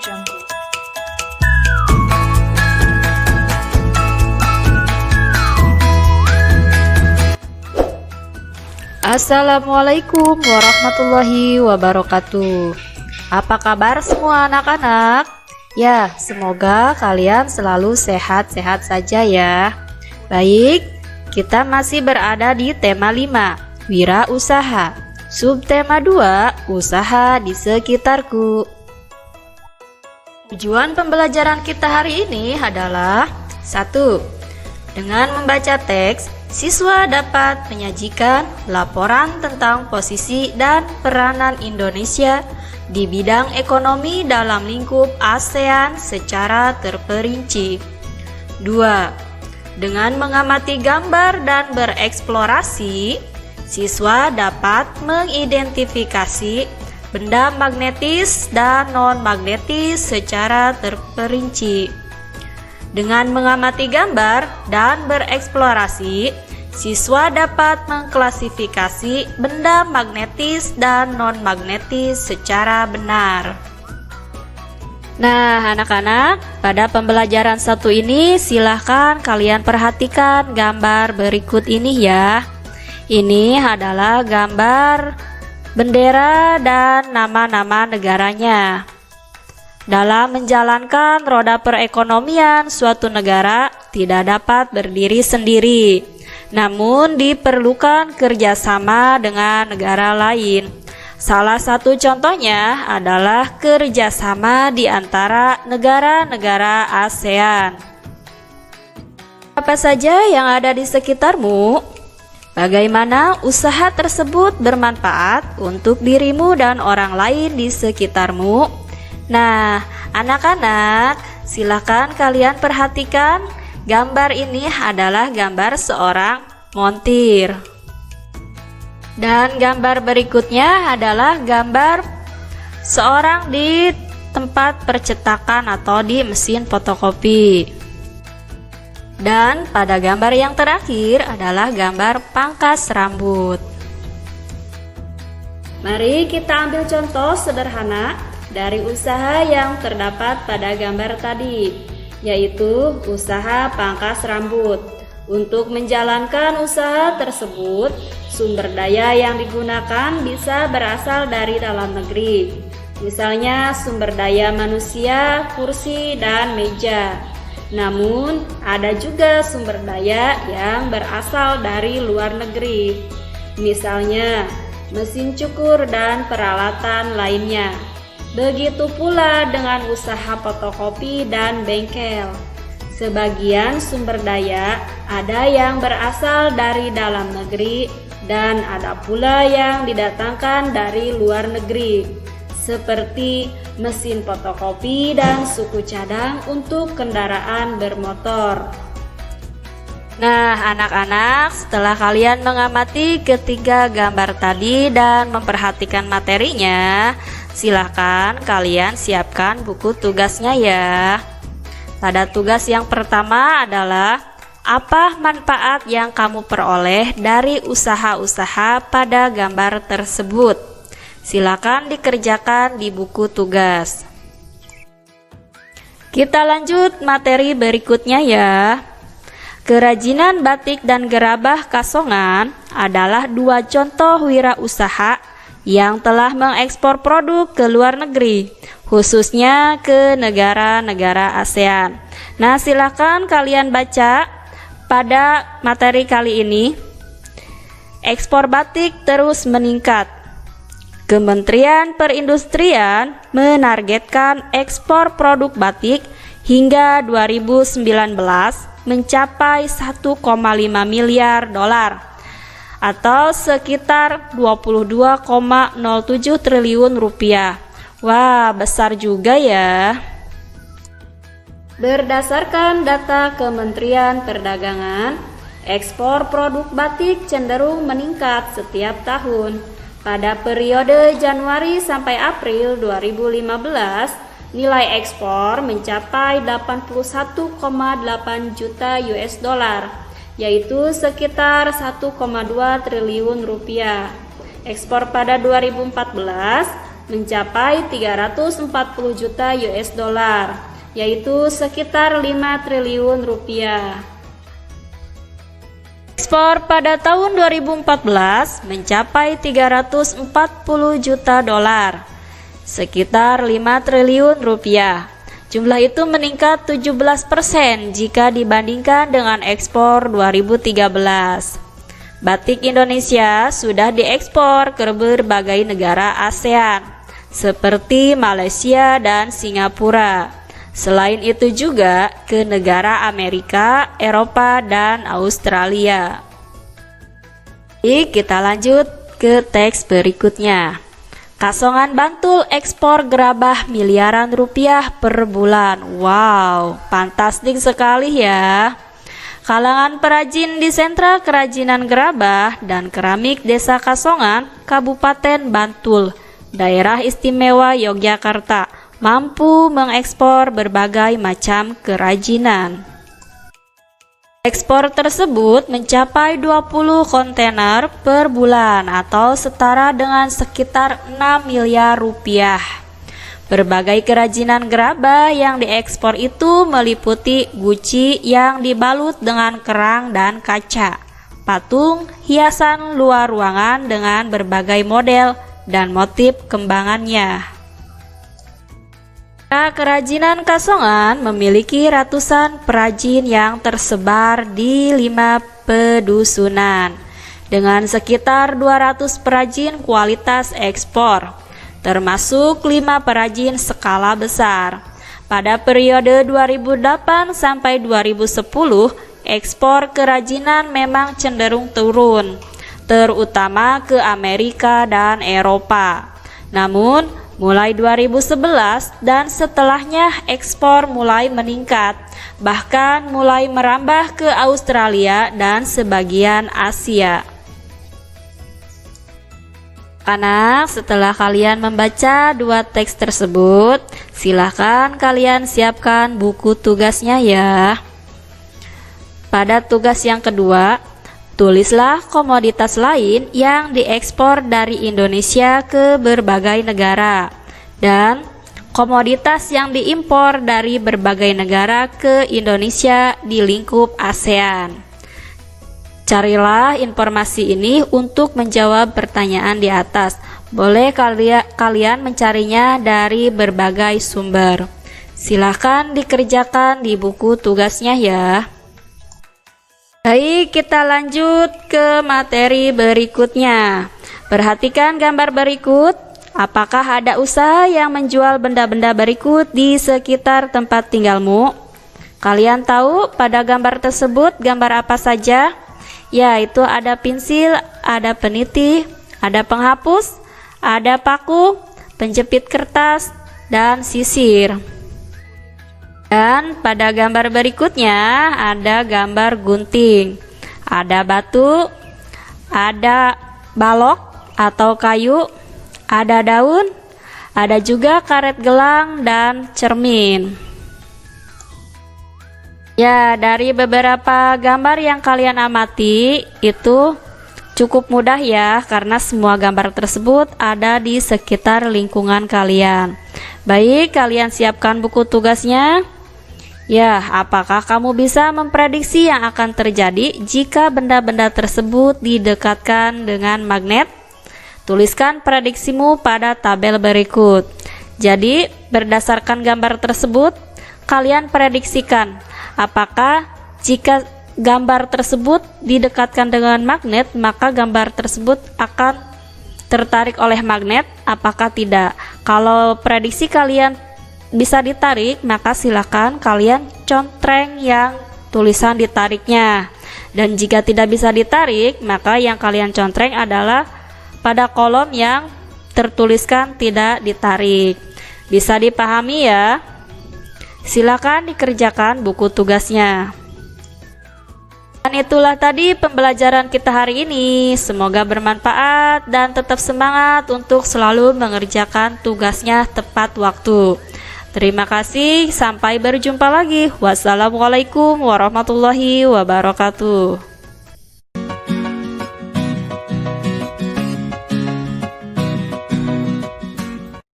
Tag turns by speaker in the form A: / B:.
A: Jungle.
B: Assalamualaikum warahmatullahi wabarakatuh. Apa kabar semua anak-anak? Ya, semoga kalian selalu sehat-sehat saja ya. Baik, kita masih berada di tema 5, wirausaha. Subtema 2, usaha di sekitarku. Tujuan pembelajaran kita hari ini adalah 1. Dengan membaca teks, siswa dapat menyajikan laporan tentang posisi dan peranan Indonesia di bidang ekonomi dalam lingkup ASEAN secara terperinci. 2. Dengan mengamati gambar dan bereksplorasi, siswa dapat mengidentifikasi benda magnetis dan non-magnetis secara terperinci. Dengan mengamati gambar dan bereksplorasi, siswa dapat mengklasifikasi benda magnetis dan non-magnetis secara benar. Nah, anak-anak, pada pembelajaran 1 ini silahkan kalian perhatikan gambar berikut ini ya. Ini adalah gambar bendera dan nama-nama negaranya. Dalam menjalankan roda perekonomian, suatu negara tidak dapat berdiri sendiri, namun diperlukan kerjasama dengan negara lain. Salah satu contohnya adalah kerjasama di antara negara-negara ASEAN. Apa saja yang ada di sekitarmu? Bagaimana usaha tersebut bermanfaat untuk dirimu dan orang lain di sekitarmu? Nah, anak-anak, silakan kalian perhatikan gambar ini adalah gambar seorang montir. Dan gambar berikutnya adalah gambar seorang di tempat percetakan atau di mesin fotokopi. Dan pada gambar yang terakhir adalah gambar pangkas rambut. Mari kita ambil contoh sederhana dari usaha yang terdapat pada gambar tadi, yaitu usaha pangkas rambut. Untuk menjalankan usaha tersebut, sumber daya yang digunakan bisa berasal dari dalam negeri. Misalnya sumber daya manusia, kursi, dan meja. Namun, ada juga sumber daya yang berasal dari luar negeri. Misalnya, mesin cukur dan peralatan lainnya. Begitu pula dengan usaha fotokopi dan bengkel. Sebagian sumber daya ada yang berasal dari dalam negeri dan ada pula yang didatangkan dari luar negeri, seperti mesin fotokopi dan suku cadang untuk kendaraan bermotor. Nah, anak-anak, setelah kalian mengamati ketiga gambar tadi dan memperhatikan materinya, silahkan kalian siapkan buku tugasnya ya. Pada tugas yang pertama adalah apa manfaat yang kamu peroleh dari usaha-usaha pada gambar tersebut. Silakan dikerjakan di buku tugas. Kita lanjut materi berikutnya ya. Kerajinan batik dan gerabah Kasongan adalah 2 contoh wirausaha yang telah mengekspor produk ke luar negeri, khususnya ke negara-negara ASEAN. Nah, silakan kalian baca pada materi kali ini. Ekspor batik terus meningkat. Kementerian Perindustrian menargetkan ekspor produk batik hingga 2019 mencapai 1,5 miliar dolar atau sekitar 22,07 triliun rupiah. Wah, besar juga ya. Berdasarkan data Kementerian Perdagangan, ekspor produk batik cenderung meningkat setiap tahun. Pada periode Januari sampai April 2015, nilai ekspor mencapai 81,8 juta US dollar, yaitu sekitar 1,2 triliun rupiah. Ekspor pada 2014 mencapai 340 juta US dollar, yaitu sekitar 5 triliun rupiah. Ekspor pada tahun 2014 mencapai 340 juta dolar, sekitar 5 triliun rupiah. Jumlah itu meningkat 17% jika dibandingkan dengan ekspor 2013. Batik Indonesia sudah diekspor ke berbagai negara ASEAN, seperti Malaysia dan Singapura. Selain itu juga ke negara Amerika, Eropa, dan Australia. Jadi kita lanjut ke teks berikutnya. Kasongan Bantul ekspor gerabah miliaran rupiah per bulan. Wow, fantastik sekali ya. Kalangan perajin di sentra kerajinan gerabah dan keramik Desa Kasongan, Kabupaten Bantul, Daerah Istimewa Yogyakarta, mampu mengekspor berbagai macam kerajinan. Ekspor tersebut mencapai 20 kontainer per bulan atau setara dengan sekitar 6 miliar rupiah. Berbagai kerajinan gerabah yang diekspor itu meliputi guci yang dibalut dengan kerang dan kaca, patung, hiasan luar ruangan dengan berbagai model dan motif kembangannya. Kerajinan Kasongan memiliki ratusan perajin yang tersebar di 5 pedusunan dengan sekitar 200 perajin kualitas ekspor, termasuk 5 perajin skala besar. Pada periode 2008 sampai 2010, ekspor kerajinan memang cenderung turun, terutama ke Amerika dan Eropa. Namun mulai 2011 dan setelahnya ekspor mulai meningkat, bahkan mulai merambah ke Australia dan sebagian Asia. Anak, setelah kalian membaca 2 teks tersebut, silahkan kalian siapkan buku tugasnya ya. Pada tugas yang kedua, tulislah komoditas lain yang diekspor dari Indonesia ke berbagai negara dan komoditas yang diimpor dari berbagai negara ke Indonesia di lingkup ASEAN. Carilah informasi ini untuk menjawab pertanyaan di atas. Boleh kalian mencarinya dari berbagai sumber. Silahkan dikerjakan di buku tugasnya ya. Baik, kita lanjut ke materi berikutnya. Perhatikan gambar berikut. Apakah ada usaha yang menjual benda-benda berikut di sekitar tempat tinggalmu? Kalian tahu pada gambar tersebut gambar apa saja? Ya, itu ada pensil, ada peniti, ada penghapus, ada paku, penjepit kertas, dan sisir. Dan pada gambar berikutnya ada gambar gunting, ada batu, ada balok atau kayu, ada daun, ada juga karet gelang dan cermin. Ya, dari beberapa gambar yang kalian amati itu cukup mudah ya, karena semua gambar tersebut ada di sekitar lingkungan kalian. Baik, kalian siapkan buku tugasnya. Ya, apakah kamu bisa memprediksi yang akan terjadi jika benda-benda tersebut didekatkan dengan magnet? Tuliskan prediksimu pada tabel berikut. Jadi, berdasarkan gambar tersebut, kalian prediksikan apakah jika gambar tersebut didekatkan dengan magnet, maka gambar tersebut akan tertarik oleh magnet, apakah tidak? Kalau prediksi kalian bisa ditarik, maka silakan kalian contreng yang tulisan ditariknya. Dan jika tidak bisa ditarik, maka yang kalian contreng adalah pada kolom yang tertuliskan tidak ditarik. Bisa dipahami ya? Silakan dikerjakan buku tugasnya. Dan itulah tadi pembelajaran kita hari ini. Semoga bermanfaat dan tetap semangat untuk selalu mengerjakan tugasnya tepat waktu. Terima kasih, sampai berjumpa lagi. Wassalamualaikum warahmatullahi wabarakatuh.